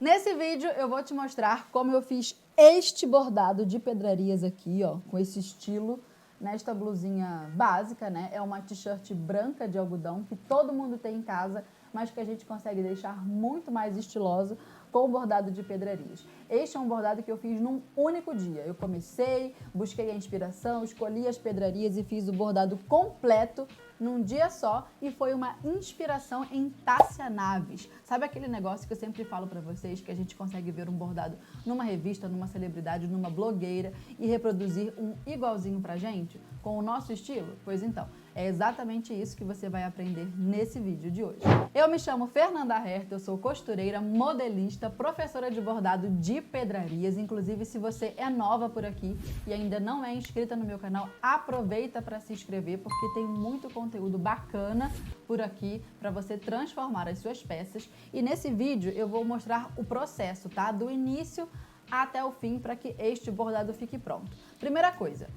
Nesse vídeo eu vou te mostrar como eu fiz este bordado de pedrarias aqui, ó, com esse estilo, nesta blusinha básica, né? É uma t-shirt branca de algodão que todo mundo tem em casa, mas que a gente consegue deixar muito mais estiloso com o bordado de pedrarias. Este é um bordado que eu fiz num único dia. Eu comecei, busquei a inspiração, escolhi as pedrarias e fiz o bordado completo num dia só e foi uma inspiração em Tássia Naves. Sabe aquele negócio que eu sempre falo pra vocês, que a gente consegue ver um bordado numa revista, numa celebridade, numa blogueira e reproduzir um igualzinho pra gente, com o nosso estilo? Pois então, é exatamente isso que você vai aprender nesse vídeo de hoje. Eu me chamo Fernanda Herta, eu sou costureira, modelista, professora de bordado de pedrarias. Inclusive, se você é nova por aqui e ainda não é inscrita no meu canal, aproveita para se inscrever, porque tem muito conteúdo bacana por aqui para você transformar as suas peças. E nesse vídeo eu vou mostrar o processo, tá? Do início até o fim para que este bordado fique pronto. Primeira coisa,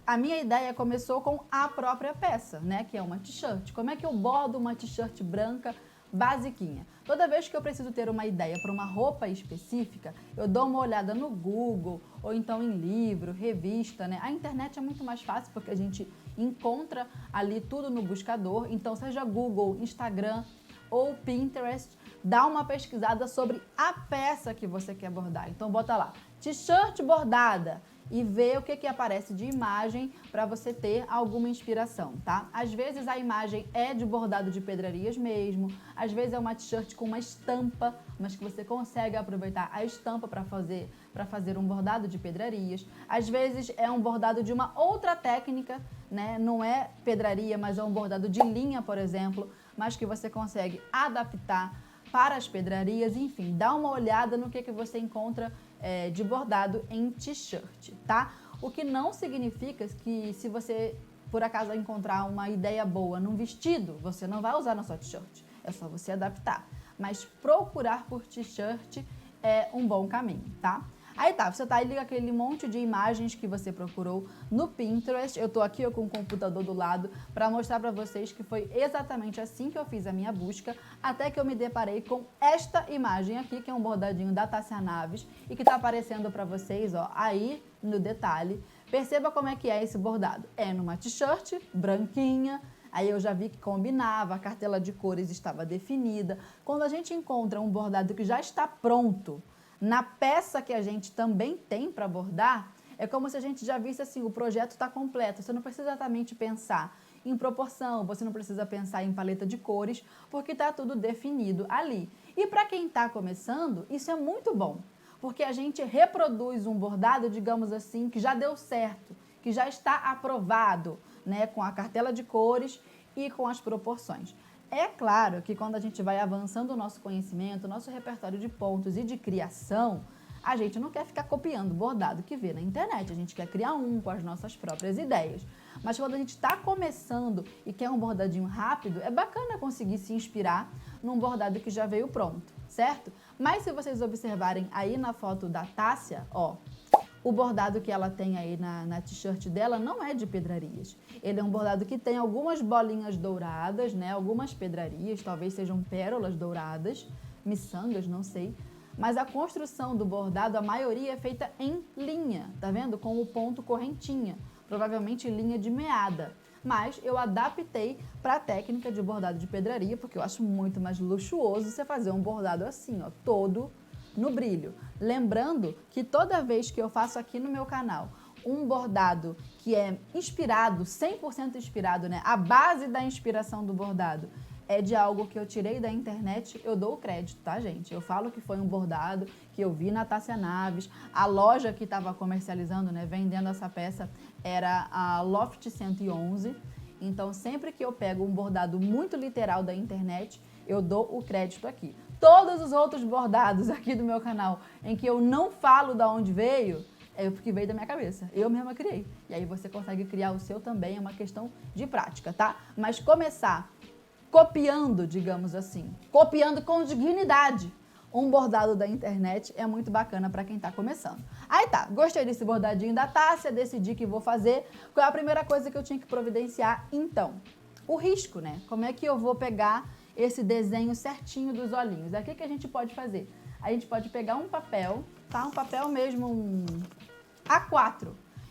a minha ideia começou com a própria peça, né? Que é uma t-shirt. Como é que eu bordo uma t-shirt branca basiquinha? Toda vez que eu preciso ter uma ideia para uma roupa específica, eu dou uma olhada no Google, ou então em livro, revista, né? A internet é muito mais fácil porque a gente encontra ali tudo no buscador. Então, seja Google, Instagram ou Pinterest, dá uma pesquisada sobre a peça que você quer bordar. Então, bota lá, t-shirt bordada, e ver o que aparece de imagem para você ter alguma inspiração, tá? Às vezes a imagem é de bordado de pedrarias mesmo, às vezes é uma t-shirt com uma estampa, mas que você consegue aproveitar a estampa para fazer um bordado de pedrarias. Às vezes é um bordado de uma outra técnica, né? Não é pedraria, mas é um bordado de linha, por exemplo, mas que você consegue adaptar para as pedrarias. Enfim, dá uma olhada no que você encontra de bordado em t-shirt, tá? O que não significa que se você, por acaso, encontrar uma ideia boa num vestido, você não vai usar na sua t-shirt. É só você adaptar. Mas procurar por t-shirt é um bom caminho, tá? Aí tá, você tá ali com aquele monte de imagens que você procurou no Pinterest. Eu tô aqui com o computador do lado para mostrar para vocês que foi exatamente assim que eu fiz a minha busca, até que eu me deparei com esta imagem aqui, que é um bordadinho da Tássia Naves e que tá aparecendo para vocês, ó, aí no detalhe. Perceba como é que é esse bordado. É numa t-shirt branquinha. Aí eu já vi que combinava, a cartela de cores estava definida. Quando a gente encontra um bordado que já está pronto, na peça que a gente também tem para bordar, é como se a gente já visse assim, o projeto está completo. Você não precisa exatamente pensar em proporção, você não precisa pensar em paleta de cores, porque está tudo definido ali. E para quem está começando, isso é muito bom, porque a gente reproduz um bordado, digamos assim, que já deu certo, que já está aprovado, né, com a cartela de cores e com as proporções. É claro que quando a gente vai avançando o nosso conhecimento, o nosso repertório de pontos e de criação, a gente não quer ficar copiando o bordado que vê na internet, a gente quer criar um com as nossas próprias ideias. Mas quando a gente está começando e quer um bordadinho rápido, é bacana conseguir se inspirar num bordado que já veio pronto, certo? Mas se vocês observarem aí na foto da Tássia, ó, o bordado que ela tem aí na t-shirt dela não é de pedrarias. Ele é um bordado que tem algumas bolinhas douradas, né? Algumas pedrarias, talvez sejam pérolas douradas, miçangas, não sei. Mas a construção do bordado, a maioria é feita em linha, tá vendo? Com o ponto correntinha, provavelmente linha de meada. Mas eu adaptei para a técnica de bordado de pedraria, porque eu acho muito mais luxuoso você fazer um bordado assim, ó, todo no brilho. Lembrando que toda vez que eu faço aqui no meu canal um bordado que é inspirado, 100% inspirado, né? A base da inspiração do bordado é de algo que eu tirei da internet, eu dou o crédito, tá, gente? Eu falo que foi um bordado que eu vi na Tássia Naves. A loja que estava comercializando, né, vendendo essa peça, era a Loft 111. Então, sempre que eu pego um bordado muito literal da internet, eu dou o crédito aqui. Todos os outros bordados aqui do meu canal, em que eu não falo de onde veio, é porque veio da minha cabeça. Eu mesma criei. E aí você consegue criar o seu também, é uma questão de prática, tá? Mas começar copiando, digamos assim, copiando com dignidade um bordado da internet é muito bacana para quem está começando. Aí tá, gostei desse bordadinho da Tássia, decidi que vou fazer. Qual é a primeira coisa que eu tinha que providenciar? Então, o risco, né? Como é que eu vou pegar esse desenho certinho dos olhinhos? Aqui que a gente pode fazer? a gente pode pegar um papel, tá? Um papel mesmo, um A4.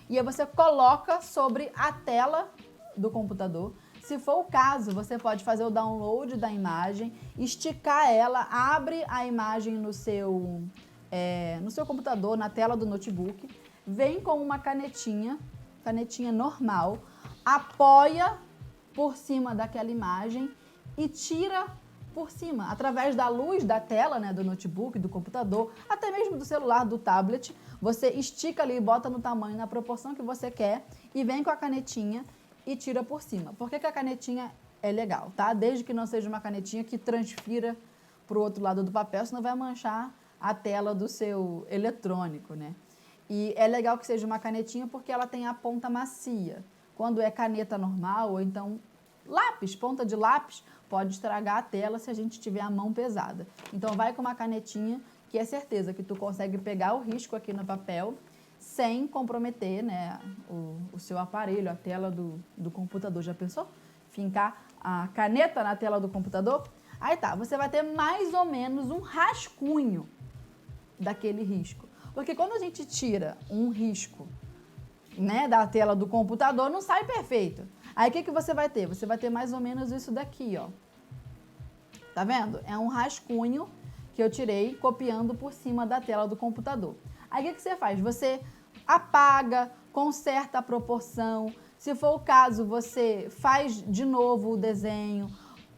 E aí você coloca sobre a tela do computador. Se for o caso, você pode fazer o download da imagem, esticar ela, abre a imagem no seu computador, na tela do notebook, vem com uma canetinha normal, apoia por cima daquela imagem e tira por cima, através da luz da tela, né, do notebook, do computador, até mesmo do celular, do tablet, você estica ali, bota no tamanho, na proporção que você quer e vem com a canetinha e tira por cima. Por que a canetinha é legal, tá? Desde que não seja uma canetinha que transfira para o outro lado do papel, senão vai manchar a tela do seu eletrônico, né? E é legal que seja uma canetinha porque ela tem a ponta macia. Quando é caneta normal ou então lápis, ponta de lápis, pode estragar a tela se a gente tiver a mão pesada. Então vai com uma canetinha que é certeza que tu consegue pegar o risco aqui no papel sem comprometer, né, o seu aparelho, a tela do computador. Já pensou? Fincar a caneta na tela do computador? Aí tá, você vai ter mais ou menos um rascunho daquele risco. Porque quando a gente tira um risco, né, da tela do computador, não sai perfeito. Aí o que você vai ter? Você vai ter mais ou menos isso daqui, ó. Tá vendo? É um rascunho que eu tirei copiando por cima da tela do computador. Aí o que você faz? Você apaga, conserta a proporção. Se for o caso, você faz de novo o desenho,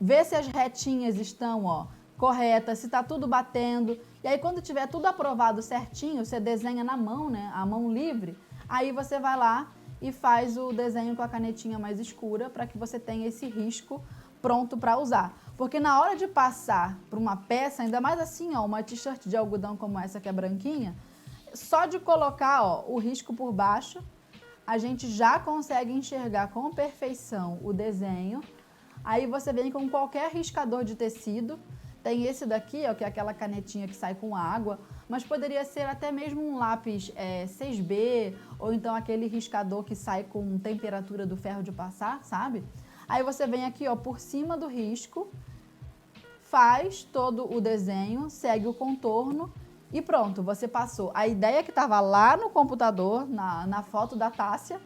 vê se as retinhas estão, ó, corretas, se está tudo batendo. E aí, quando tiver tudo aprovado certinho, você desenha na mão, né? A mão livre. Aí você vai lá e faz o desenho com a canetinha mais escura para que você tenha esse risco pronto para usar. Porque na hora de passar para uma peça, ainda mais assim, ó, uma t-shirt de algodão como essa que é branquinha, só de colocar, ó, o risco por baixo, a gente já consegue enxergar com perfeição o desenho. Aí você vem com qualquer riscador de tecido. Tem esse daqui, ó, que é aquela canetinha que sai com água, mas poderia ser até mesmo um lápis 6B, ou então aquele riscador que sai com temperatura do ferro de passar, sabe? Aí você vem aqui, ó, por cima do risco, faz todo o desenho, segue o contorno e pronto, você passou a ideia que estava lá no computador, na foto da Tássia,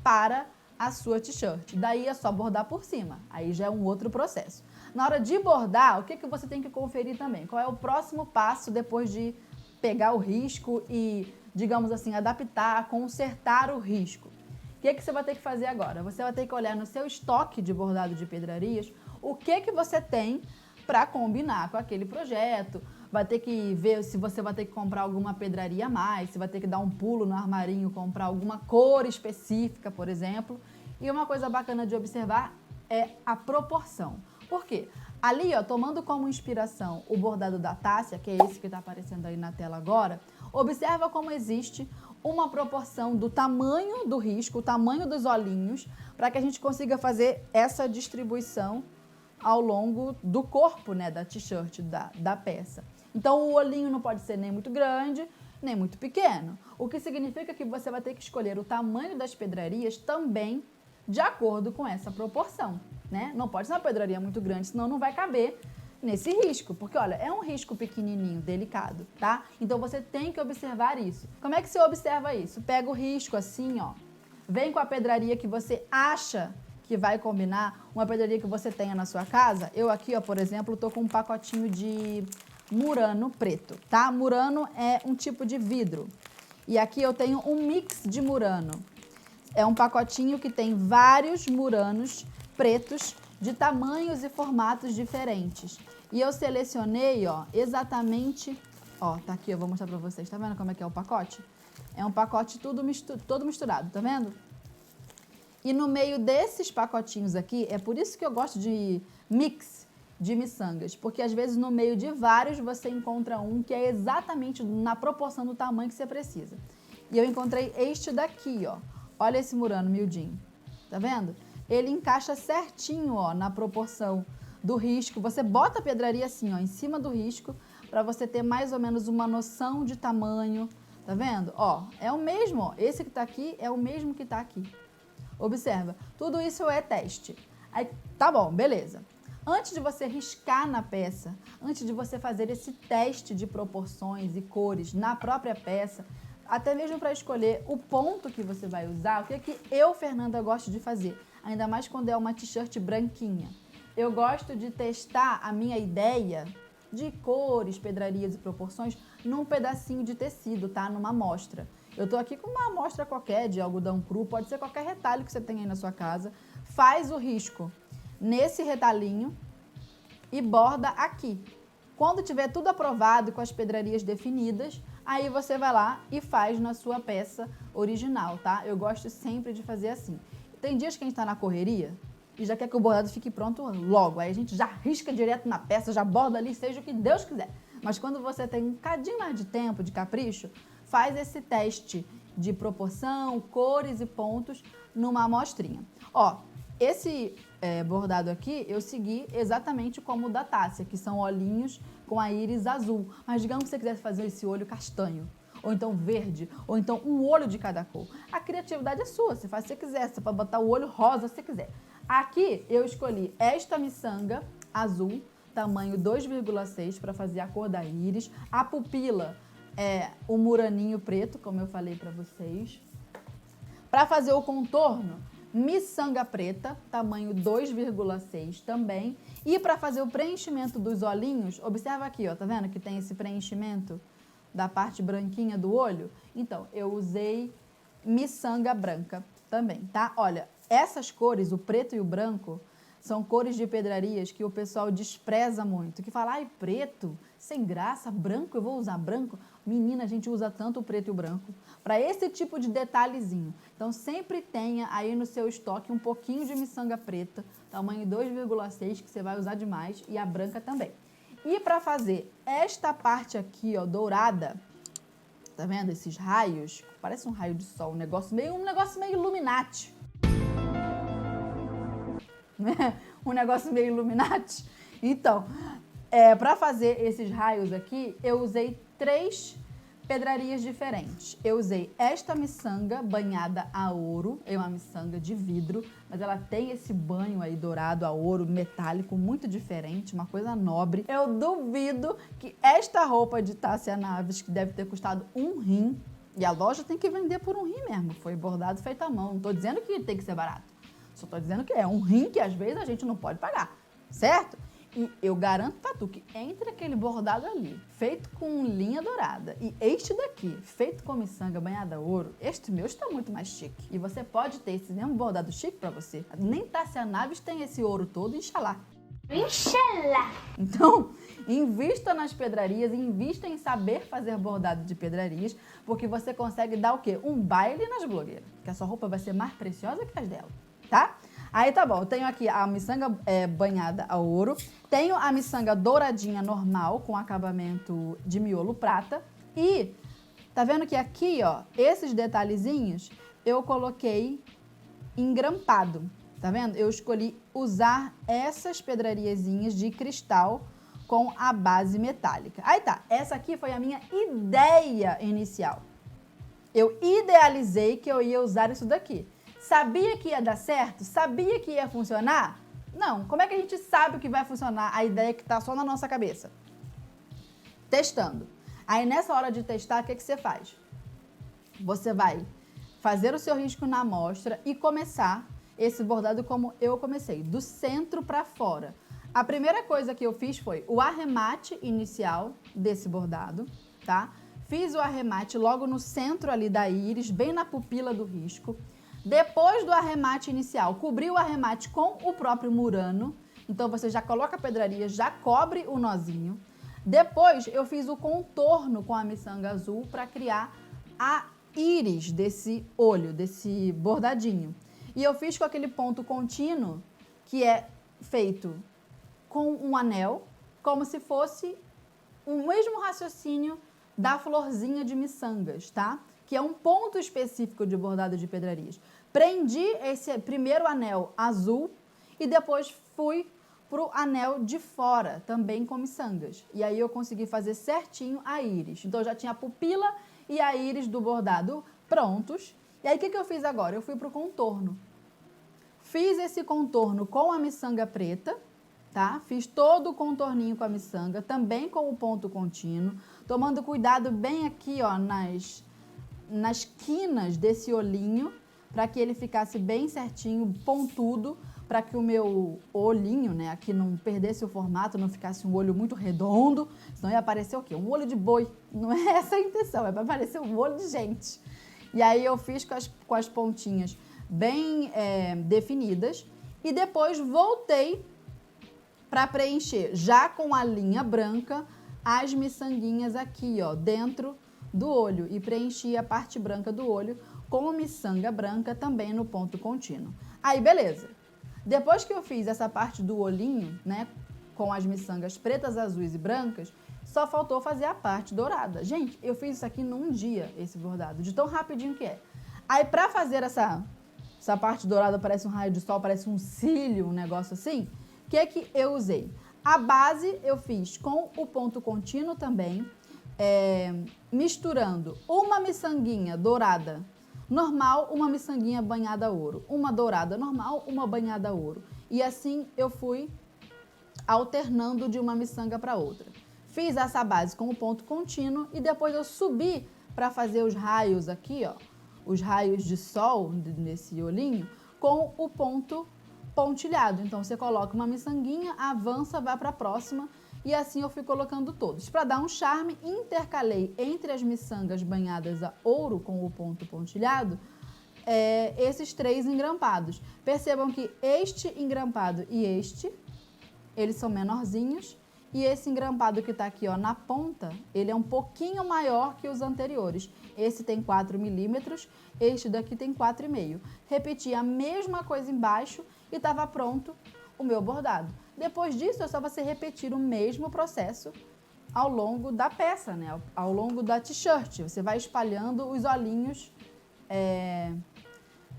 para a sua t-shirt. Daí é só bordar por cima, aí já é um outro processo. Na hora de bordar, o que você tem que conferir também? Qual é o próximo passo depois de pegar o risco e, digamos assim, adaptar, consertar o risco? O que você vai ter que fazer agora? Você vai ter que olhar no seu estoque de bordado de pedrarias o que você tem para combinar com aquele projeto. Vai ter que ver se você vai ter que comprar alguma pedraria a mais, se vai ter que dar um pulo no armarinho, comprar alguma cor específica, por exemplo. E uma coisa bacana de observar é a proporção. Por quê? Ali, ó, tomando como inspiração o bordado da Tássia, que é esse que está aparecendo aí na tela agora, observa como existe uma proporção do tamanho do risco, o tamanho dos olhinhos, para que a gente consiga fazer essa distribuição ao longo do corpo, né, da t-shirt, da peça. Então, o olhinho não pode ser nem muito grande, nem muito pequeno. O que significa que você vai ter que escolher o tamanho das pedrarias também de acordo com essa proporção, né? Não pode ser uma pedraria muito grande, senão não vai caber nesse risco, porque olha, é um risco pequenininho, delicado, tá? Então você tem que observar isso. Como é que você observa isso? Pega o risco assim, ó, vem com a pedraria que você acha que vai combinar, uma pedraria que você tenha na sua casa. Eu aqui, ó, por exemplo, tô com um pacotinho de murano preto, tá? Murano é um tipo de vidro. E aqui eu tenho um mix de murano. É um pacotinho que tem vários muranos pretos de tamanhos e formatos diferentes. E eu selecionei, ó, exatamente, ó, tá aqui, eu vou mostrar pra vocês. Tá vendo como é que é o pacote? É um pacote todo misturado, tá vendo? E no meio desses pacotinhos aqui, é por isso que eu gosto de mix de miçangas, porque às vezes no meio de vários você encontra um que é exatamente na proporção do tamanho que você precisa. E eu encontrei este daqui, ó. Olha esse murano miudinho, tá vendo? Ele encaixa certinho, ó, na proporção do risco. Você bota a pedraria assim, ó, em cima do risco, para você ter mais ou menos uma noção de tamanho, tá vendo? Ó, é o mesmo, ó. Esse que tá aqui é o mesmo que tá aqui. Observa, tudo isso é teste. Aí, tá bom, beleza. Antes de você riscar na peça, antes de você fazer esse teste de proporções e cores na própria peça, até mesmo para escolher o ponto que você vai usar, o que é que eu, Fernanda, gosto de fazer? Ainda mais quando é uma t-shirt branquinha. Eu gosto de testar a minha ideia de cores, pedrarias e proporções num pedacinho de tecido, tá? Numa amostra. Eu tô aqui com uma amostra qualquer de algodão cru, pode ser qualquer retalho que você tenha aí na sua casa. Faz o risco nesse retalhinho e borda aqui. Quando tiver tudo aprovado com as pedrarias definidas, aí você vai lá e faz na sua peça original, tá? Eu gosto sempre de fazer assim. Tem dias que a gente tá na correria e já quer que o bordado fique pronto logo. Aí a gente já risca direto na peça, já borda ali, seja o que Deus quiser. Mas quando você tem um cadinho mais de tempo, de capricho, faz esse teste de proporção, cores e pontos numa amostrinha. Ó, esse bordado aqui eu segui exatamente como o da Tássia, que são olhinhos com a íris azul. Mas digamos que você quisesse fazer esse olho castanho, ou então verde, ou então um olho de cada cor. A criatividade é sua, você faz se você quiser, você pode botar o olho rosa se você quiser. Aqui eu escolhi esta miçanga azul, tamanho 2,6 para fazer a cor da íris. A pupila é o muraninho preto, como eu falei para vocês. Para fazer o contorno, miçanga preta, tamanho 2,6 também. E para fazer o preenchimento dos olhinhos, observa aqui, ó, tá vendo que tem esse preenchimento da parte branquinha do olho? Então, eu usei miçanga branca também, tá? Olha, essas cores, o preto e o branco, são cores de pedrarias que o pessoal despreza muito. Que fala, ai, preto, sem graça, branco, eu vou usar branco. Menina, a gente usa tanto o preto e o branco para esse tipo de detalhezinho. Então, sempre tenha aí no seu estoque um pouquinho de miçanga preta, tamanho 2,6, que você vai usar demais, e a branca também. E para fazer esta parte aqui, ó, dourada, tá vendo esses raios? Parece um raio de sol, um negócio meio Illuminati. Um negócio meio Illuminati. Então, para fazer esses raios aqui, eu usei 3 pedrarias diferentes. Eu usei esta miçanga banhada a ouro, é uma miçanga de vidro, mas ela tem esse banho aí dourado a ouro, metálico, muito diferente, uma coisa nobre. Eu duvido que esta roupa de Tássia Naves, que deve ter custado um rim, e a loja tem que vender por um rim mesmo, foi bordado feito à mão. Não tô dizendo que tem que ser barato, só tô dizendo que é um rim que às vezes a gente não pode pagar, certo? E eu garanto pra tu que entre aquele bordado ali, feito com linha dourada, e este daqui, feito com miçanga banhada a ouro, este meu está muito mais chique. E você pode ter esse mesmo bordado chique pra você. Nem Tássia Naves tem esse ouro todo, inxalá. Inxalá! Então, invista nas pedrarias, invista em saber fazer bordado de pedrarias, porque você consegue dar o quê? Um baile nas blogueiras, que a sua roupa vai ser mais preciosa que as dela, tá? Aí tá bom, eu tenho aqui a miçanga banhada a ouro, tenho a miçanga douradinha normal, com acabamento de miolo prata, e tá vendo que aqui, ó, esses detalhezinhos eu coloquei engrampado, tá vendo? Eu escolhi usar essas pedrariazinhas de cristal com a base metálica. Aí tá, essa aqui foi a minha ideia inicial. Eu idealizei que eu ia usar isso daqui. Sabia que ia dar certo? Sabia que ia funcionar? Não. Como é que a gente sabe que vai funcionar a ideia que está só na nossa cabeça? Testando. Aí nessa hora de testar, o que você faz? Você vai fazer o seu risco na amostra e começar esse bordado como eu comecei, do centro para fora. A primeira coisa que eu fiz foi o arremate inicial desse bordado, tá? Fiz o arremate logo no centro ali da íris, bem na pupila do risco. Depois do arremate inicial, cobri o arremate com o próprio murano. Então, você já coloca a pedraria, já cobre o nozinho. Depois, eu fiz o contorno com a miçanga azul para criar a íris desse olho, desse bordadinho. E eu fiz com aquele ponto contínuo, que é feito com um anel, como se fosse o mesmo raciocínio da florzinha de miçangas, tá? Que é um ponto específico de bordado de pedrarias. Prendi esse primeiro anel azul e depois fui pro anel de fora, também com miçangas. E aí eu consegui fazer certinho a íris. Então, eu já tinha a pupila e a íris do bordado prontos. E aí, o que eu fiz agora? Eu fui pro contorno. Fiz esse contorno com a miçanga preta, tá? Fiz todo o contorninho com a miçanga, também com o ponto contínuo, tomando cuidado bem aqui, ó, nas quinas desse olhinho, para que ele ficasse bem certinho, pontudo, para que o meu olhinho, né, aqui não perdesse o formato, não ficasse um olho muito redondo, senão ia aparecer o quê? Um olho de boi. Não é essa a intenção, é para parecer um olho de gente. E aí eu fiz com as pontinhas bem definidas e depois voltei para preencher, já com a linha branca, as miçanguinhas aqui, ó, dentro do olho, e preenchi a parte branca do olho com miçanga branca também no ponto contínuo. Aí, beleza. Depois que eu fiz essa parte do olhinho, né, com as miçangas pretas, azuis e brancas, só faltou fazer a parte dourada. Gente, eu fiz isso aqui num dia, esse bordado, de tão rapidinho que é. Aí, pra fazer essa parte dourada, parece um raio de sol, parece um cílio, um negócio assim, o que é que eu usei? A base eu fiz com o ponto contínuo também, misturando uma miçanguinha dourada normal, uma miçanguinha banhada a ouro. Uma dourada normal, uma banhada a ouro. E assim eu fui alternando de uma miçanga para outra. Fiz essa base com o ponto contínuo e depois eu subi para fazer os raios aqui, ó, os raios de sol nesse olhinho, com o ponto pontilhado. Então, você coloca uma miçanguinha, avança, vai para a próxima e assim eu fui colocando todos. Para dar um charme, intercalei entre as miçangas banhadas a ouro com o ponto pontilhado esses 3 engrampados. Percebam que este engrampado e este, eles são menorzinhos. E esse engrampado que tá aqui, ó, na ponta, ele é um pouquinho maior que os anteriores. Esse tem 4 milímetros, este daqui tem 4,5. Repeti a mesma coisa embaixo e estava pronto o meu bordado. Depois disso, é só você repetir o mesmo processo ao longo da peça, né? Ao longo da t-shirt. Você vai espalhando os olhinhos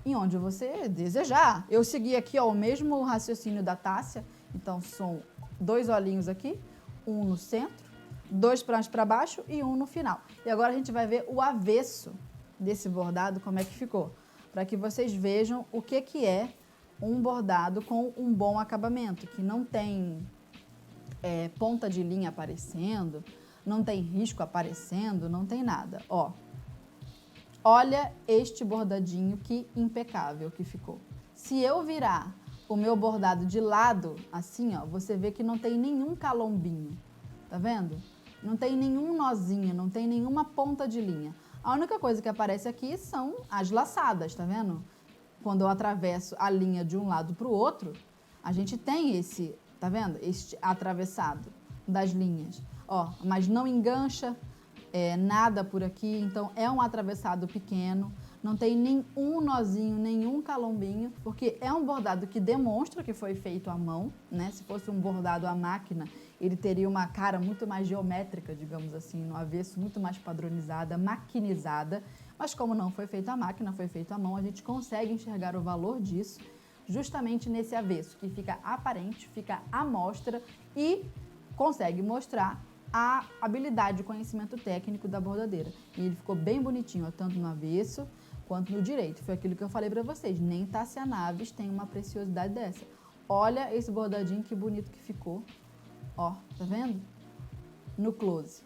em onde você desejar. Eu segui aqui, ó, o mesmo raciocínio da Tássia. Então, são 2 olhinhos aqui, um no centro, 2 para baixo e um no final. E agora a gente vai ver o avesso desse bordado, como é que ficou, para que vocês vejam o que é um bordado com um bom acabamento, que não tem ponta de linha aparecendo, não tem risco aparecendo, não tem nada. Ó, olha este bordadinho, que impecável que ficou. Se eu virar o meu bordado de lado, assim, ó, você vê que não tem nenhum calombinho, tá vendo? Não tem nenhum nozinho, não tem nenhuma ponta de linha. A única coisa que aparece aqui são as laçadas, tá vendo? Quando eu atravesso a linha de um lado para o outro, a gente tem esse, tá vendo? Este atravessado das linhas, ó, mas não engancha nada por aqui, então é um atravessado pequeno. Não tem nenhum nozinho, nenhum calombinho, porque é um bordado que demonstra que foi feito à mão, né? Se fosse um bordado à máquina, ele teria uma cara muito mais geométrica, digamos assim, no avesso, muito mais padronizada, maquinizada. Mas como não foi feito à máquina, foi feito à mão, a gente consegue enxergar o valor disso justamente nesse avesso, que fica aparente, fica à mostra e consegue mostrar a habilidade e conhecimento técnico da bordadeira. E ele ficou bem bonitinho, ó, tanto no avesso quanto no direito. Foi aquilo que eu falei pra vocês, nem Tássia Naves tem uma preciosidade dessa. Olha esse bordadinho, que bonito que ficou. Ó, tá vendo? No close.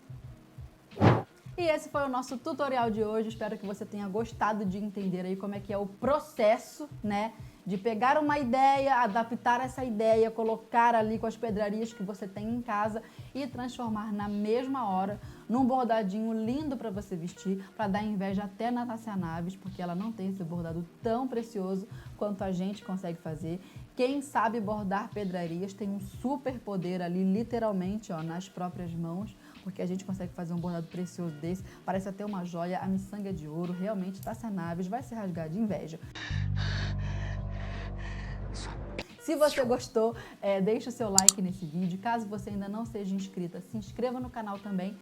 E esse foi o nosso tutorial de hoje. Espero que você tenha gostado de entender aí como é que é o processo, né? De pegar uma ideia, adaptar essa ideia, colocar ali com as pedrarias que você tem em casa e transformar na mesma hora num bordadinho lindo para você vestir, para dar inveja até na Tássia Naves, porque ela não tem esse bordado tão precioso quanto a gente consegue fazer. Quem sabe bordar pedrarias tem um super poder ali, literalmente, ó, nas próprias mãos, porque a gente consegue fazer um bordado precioso desse. Parece até uma joia, a miçanga é de ouro. Realmente, Tássia Naves vai se rasgar de inveja. Se você gostou, deixa o seu like nesse vídeo. Caso você ainda não seja inscrita, se inscreva no canal também